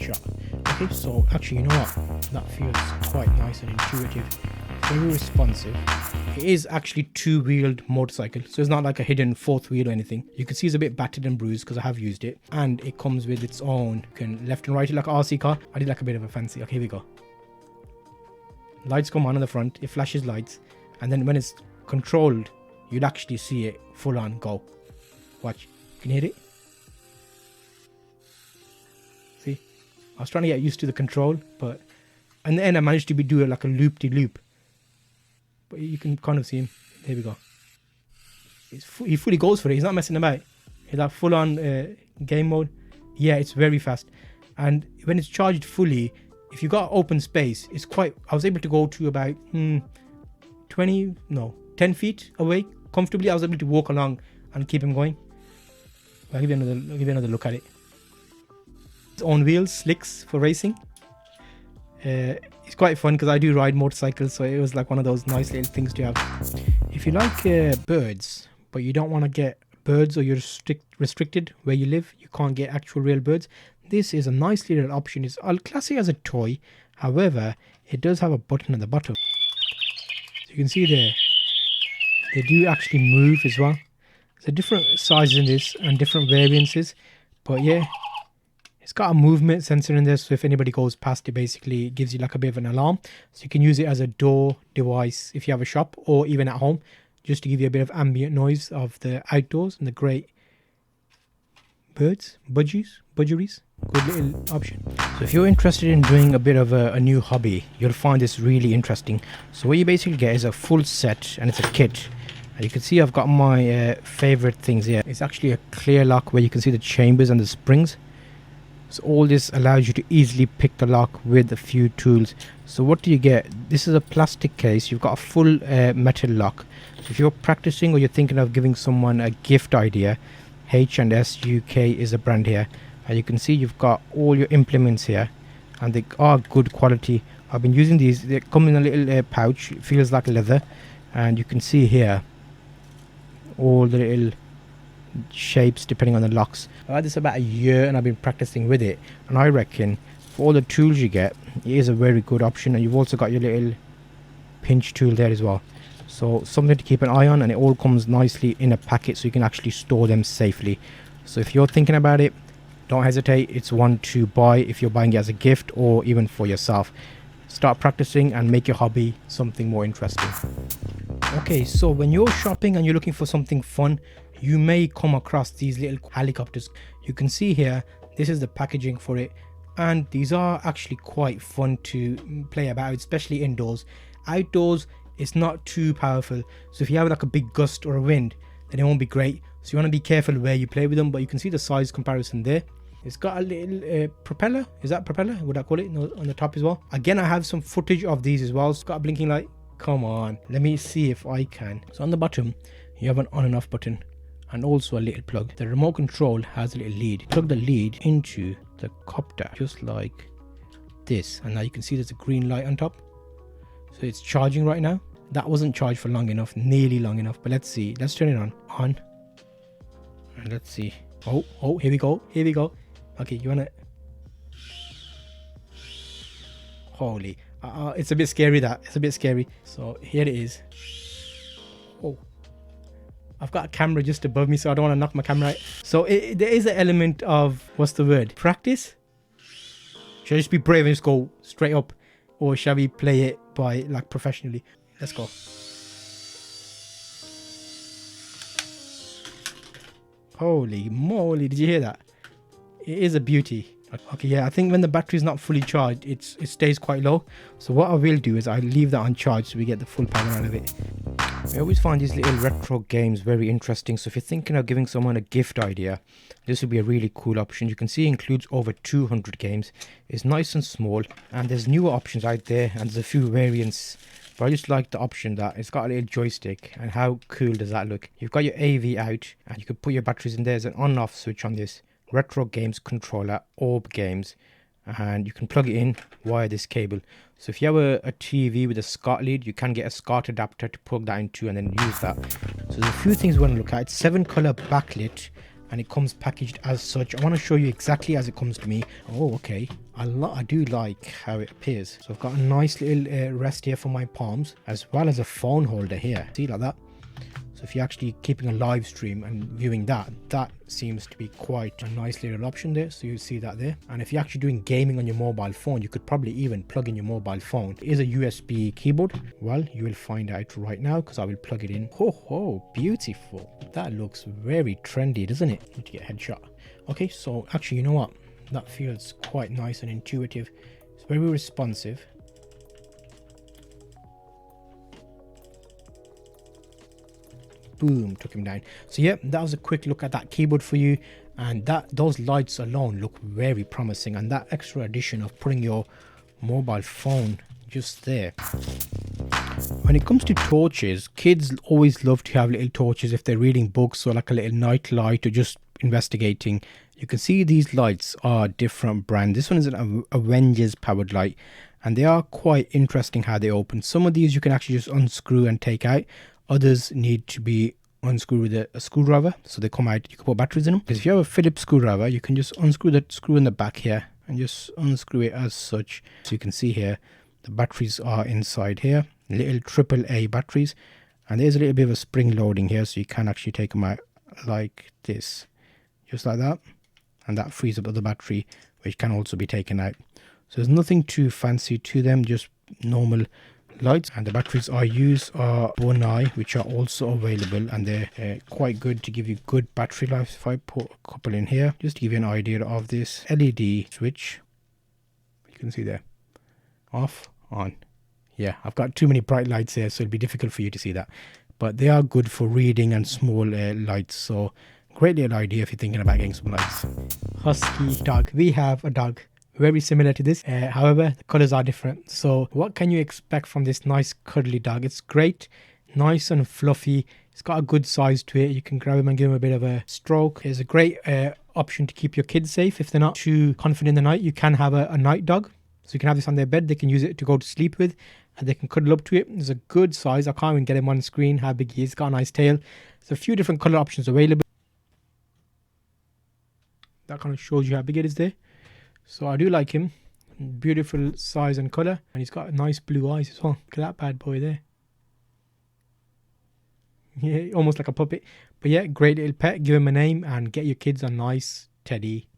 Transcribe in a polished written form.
shot. Okay, so actually, you know what? That feels quite nice and intuitive. Very responsive. It is actually two-wheeled motorcycle, so it's not like a hidden fourth wheel or anything. You can see it's a bit battered and bruised because I have used it, and it comes with its own. You can left and right it like an RC car. I did like a bit of a fancy. Okay, here we go. Lights come on the front. It flashes lights, and then when it's controlled, you'd actually see it full on go. Watch. Can you hear it? See? I was trying to get used to the control, but in the end I managed to do it like a loop-de-loop. But you can kind of see him. There we go. He fully goes for it. He's not messing about. He's like full on game mode. Yeah, it's very fast. And when it's charged fully, if you got open space, it's quite... I was able to go to about 10 feet away comfortably. I was able to walk along and keep him going. I'll give you another look at it. Its own wheels, slicks for racing. It's quite fun because I do ride motorcycles, so it was like one of those nice little things to have. If you like birds, but you don't want to get birds, or you're restricted where you live, you can't get actual real birds, this is a nice little option. I'll class it as a toy. However, it does have a button at the bottom. So you can see there, they do actually move as well. There's different sizes in this and different variances, but yeah, it's got a movement sensor in there, so if anybody goes past it, basically it gives you like a bit of an alarm. So you can use it as a door device if you have a shop or even at home, just to give you a bit of ambient noise of the outdoors and the great birds, budgeries. Good little option. So if you're interested in doing a bit of a new hobby, you'll find this really interesting. So what you basically get is a full set, and it's a kit. And you can see I've got my favorite things here. It's actually a clear lock where you can see the chambers and the springs. So all this allows you to easily pick the lock with a few tools. So what do you get? This is a plastic case. You've got a full metal lock. So if you're practicing or you're thinking of giving someone a gift idea, H&S UK is a brand here. And you can see you've got all your implements here, and they are good quality. I've been using these. They come in a little pouch. It feels like leather, and you can see here all the little shapes depending on the locks. I had this about a year and I've been practicing with it, and I reckon for all the tools you get, it is a very good option. And you've also got your little pinch tool there as well, so something to keep an eye on. And it all comes nicely in a packet, so you can actually store them safely. So if you're thinking about it, don't hesitate. It's one to buy if you're buying it as a gift or even for yourself. Start practicing and make your hobby something more interesting. Okay, so when you're shopping and you're looking for something fun, you may come across these little helicopters. You can see here, this is the packaging for it, and these are actually quite fun to play about, especially indoors. Outdoors, it's not too powerful, so if you have like a big gust or a wind, then it won't be great. So you want to be careful where you play with them, but you can see the size comparison there. It's got a little propeller. Is that propeller? Would I call it? No, on the top as well. Again, I have some footage of these as well. It's got a blinking light. Come on, let me see if I can. So on the bottom, you have an on and off button, and also a little plug. The remote control has a little lead. Plug the lead into the copter, just like this. And now you can see there's a green light on top. So it's charging right now. That wasn't charged for long enough, nearly long enough. But let's see. Let's turn it on. And let's see. Oh, here we go. Okay, you wanna... Holy... it's a bit scary, that. It's a bit scary. So here it is. Oh. I've got a camera just above me, so I don't want to knock my camera out. So there is an element of... What's the word? Practice? Should I just be brave and just go straight up? Or shall we play it by, like, professionally? Let's go. Holy moly, did you hear that? It is a beauty. Okay, yeah, I think when the battery is not fully charged, it stays quite low. So what I will do is I'll leave that on charge so we get the full power out of it. I always find these little retro games very interesting. So if you're thinking of giving someone a gift idea, this would be a really cool option. You can see it includes over 200 games. It's nice and small, and there's newer options out there, and there's a few variants. But I just like the option that it's got a little joystick, and how cool does that look? You've got your AV out, and you can put your batteries in there. There's an on-off switch on this. Retro Games Controller, Orb Games, and you can plug it in via this cable. So if you have a TV with a SCART lead, you can get a SCART adapter to plug that into and then use that. So there's a few things we want to look at. It's 7-color backlit, and it comes packaged as such. I want to show you exactly as it comes to me. Oh, okay. I do like how it appears. So I've got a nice little rest here for my palms, as well as a phone holder here. See, like that. So if you're actually keeping a live stream and viewing that, that seems to be quite a nice little option there. So you see that there. And if you're actually doing gaming on your mobile phone, you could probably even plug in your mobile phone. It is a USB keyboard. Well, you will find out right now because I will plug it in. Oh, beautiful. That looks very trendy, doesn't it? Need to get a headshot. Okay, so actually, you know what? That feels quite nice and intuitive. It's very responsive. Boom, took him down. So yeah, that was a quick look at that keyboard for you, and those lights alone look very promising, and that extra addition of putting your mobile phone just there. When it comes to torches, kids always love to have little torches if they're reading books or like a little night light or just investigating. You can see these lights are different brand. This one is an Avengers powered light, and they are quite interesting how they open. Some of these you can actually just unscrew and take out. Others need to be unscrewed with a screwdriver, so they come out. You can put batteries in them. Because if you have a Phillips screwdriver, you can just unscrew that screw in the back here and just unscrew it as such. So you can see here the batteries are inside here, little AAA batteries, and there's a little bit of a spring loading here, so you can actually take them out like this, just like that, and that frees up the battery, which can also be taken out. So there's nothing too fancy to them, just normal lights. And the batteries I use are Bonai, which are also available, and they're quite good to give you good battery life. If I put a couple in here just to give you an idea of this LED switch, you can see there, off, on. Yeah, I've got too many bright lights here, so it'll be difficult for you to see that, but they are good for reading and small lights. So great little idea if you're thinking about getting some lights. Husky dog. We have a dog very similar to this, however the colors are different. So what can you expect from this nice cuddly dog? It's great, nice and fluffy. It's got a good size to it. You can grab him and give him a bit of a stroke. It's a great option to keep your kids safe. If they're not too confident in the night, you can have a night dog, so you can have this on their bed. They can use it to go to sleep with, and they can cuddle up to it. It's a good size. I can't even get him on screen how big he is. It's got a nice tail. There's a few different color options available. That kind of shows you how big it is there. So I do like him. Beautiful size and color, and he's got nice blue eyes as well. Look at that bad boy there. Yeah, almost like a puppet. But yeah, great little pet. Give him a name and get your kids a nice teddy